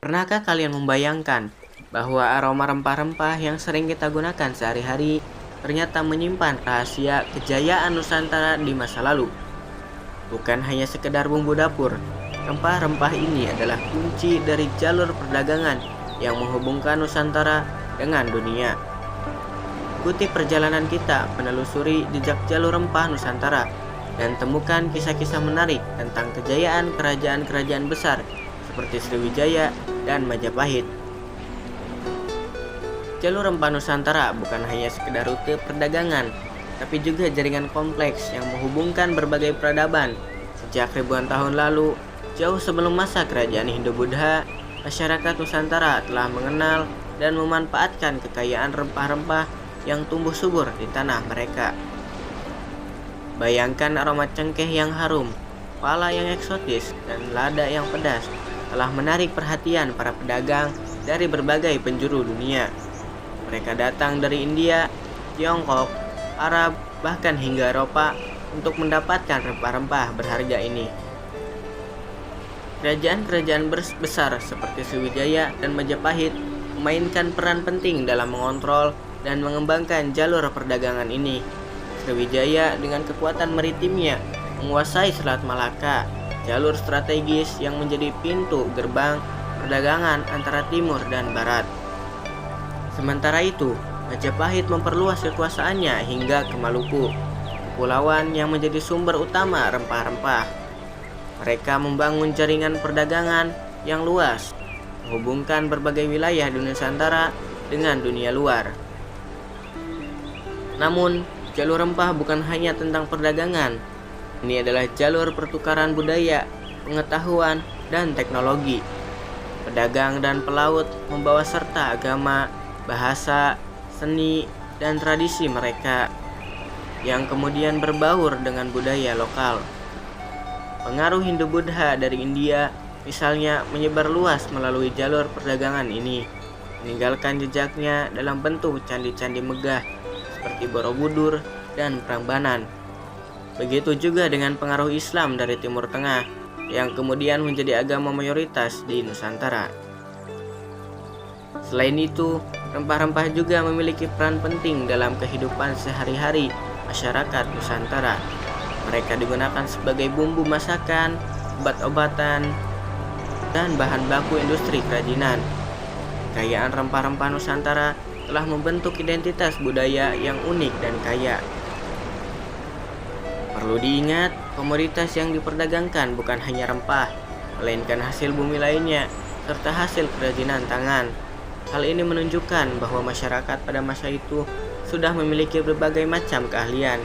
Pernahkah kalian membayangkan bahwa aroma rempah-rempah yang sering kita gunakan sehari-hari ternyata menyimpan rahasia kejayaan Nusantara di masa lalu? Bukan hanya sekedar bumbu dapur, rempah-rempah ini adalah kunci dari jalur perdagangan yang menghubungkan Nusantara dengan dunia. Ikuti perjalanan kita menelusuri jejak jalur rempah Nusantara dan temukan kisah-kisah menarik tentang kejayaan kerajaan-kerajaan besar seperti Sriwijaya dan Majapahit. Jalur rempah Nusantara bukan hanya sekedar rute perdagangan, tapi juga jaringan kompleks yang menghubungkan berbagai peradaban. Sejak ribuan tahun lalu, jauh sebelum masa kerajaan Hindu-Buddha, masyarakat Nusantara telah mengenal dan memanfaatkan kekayaan rempah-rempah yang tumbuh subur di tanah mereka. Bayangkan aroma cengkeh yang harum, pala yang eksotis, dan lada yang pedas telah menarik perhatian para pedagang dari berbagai penjuru dunia. Mereka datang dari India, Tiongkok, Arab, bahkan hingga Eropa untuk mendapatkan rempah-rempah berharga ini. Kerajaan-kerajaan besar seperti Sriwijaya dan Majapahit memainkan peran penting dalam mengontrol dan mengembangkan jalur perdagangan ini. Sriwijaya dengan kekuatan maritimnya menguasai Selat Malaka, jalur strategis yang menjadi pintu gerbang perdagangan antara timur dan barat. Sementara itu, Majapahit memperluas kekuasaannya hingga ke Maluku, kepulauan yang menjadi sumber utama rempah-rempah. Mereka membangun jaringan perdagangan yang luas, menghubungkan berbagai wilayah di Nusantara dengan dunia luar. Namun, jalur rempah bukan hanya tentang perdagangan. Ini adalah jalur pertukaran budaya, pengetahuan, dan teknologi. Pedagang dan pelaut membawa serta agama, bahasa, seni, dan tradisi mereka yang kemudian berbaur dengan budaya lokal. Pengaruh Hindu-Buddha dari India misalnya menyebar luas melalui jalur perdagangan ini, meninggalkan jejaknya dalam bentuk candi-candi megah seperti Borobudur dan Prambanan. Begitu juga dengan pengaruh Islam dari Timur Tengah yang kemudian menjadi agama mayoritas di Nusantara. Selain itu, rempah-rempah juga memiliki peran penting dalam kehidupan sehari-hari masyarakat Nusantara. Mereka digunakan sebagai bumbu masakan, obat-obatan, dan bahan baku industri kerajinan. Kekayaan rempah-rempah Nusantara telah membentuk identitas budaya yang unik dan kaya. Perlu diingat, komoditas yang diperdagangkan bukan hanya rempah, melainkan hasil bumi lainnya, serta hasil kerajinan tangan. Hal ini menunjukkan bahwa masyarakat pada masa itu sudah memiliki berbagai macam keahlian.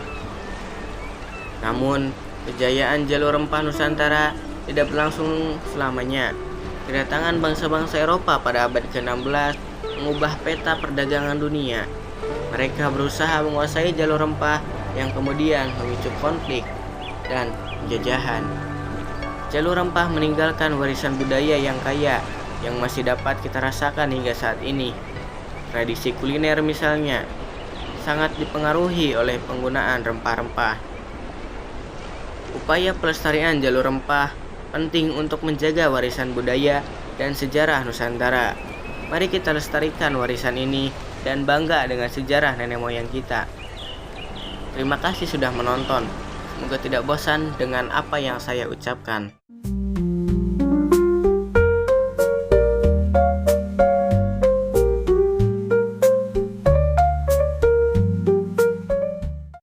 Namun, kejayaan jalur rempah Nusantara tidak berlangsung selamanya. Kedatangan bangsa-bangsa Eropa pada abad ke-16 mengubah peta perdagangan dunia. Mereka berusaha menguasai jalur rempah yang kemudian memicu konflik dan penjajahan. Jalur rempah meninggalkan warisan budaya yang kaya yang masih dapat kita rasakan hingga saat ini. Tradisi kuliner misalnya sangat dipengaruhi oleh penggunaan rempah-rempah. Upaya pelestarian jalur rempah penting untuk menjaga warisan budaya dan sejarah Nusantara. Mari kita lestarikan warisan ini dan bangga dengan sejarah nenek moyang kita. Terima kasih sudah menonton. Semoga tidak bosan dengan apa yang saya ucapkan.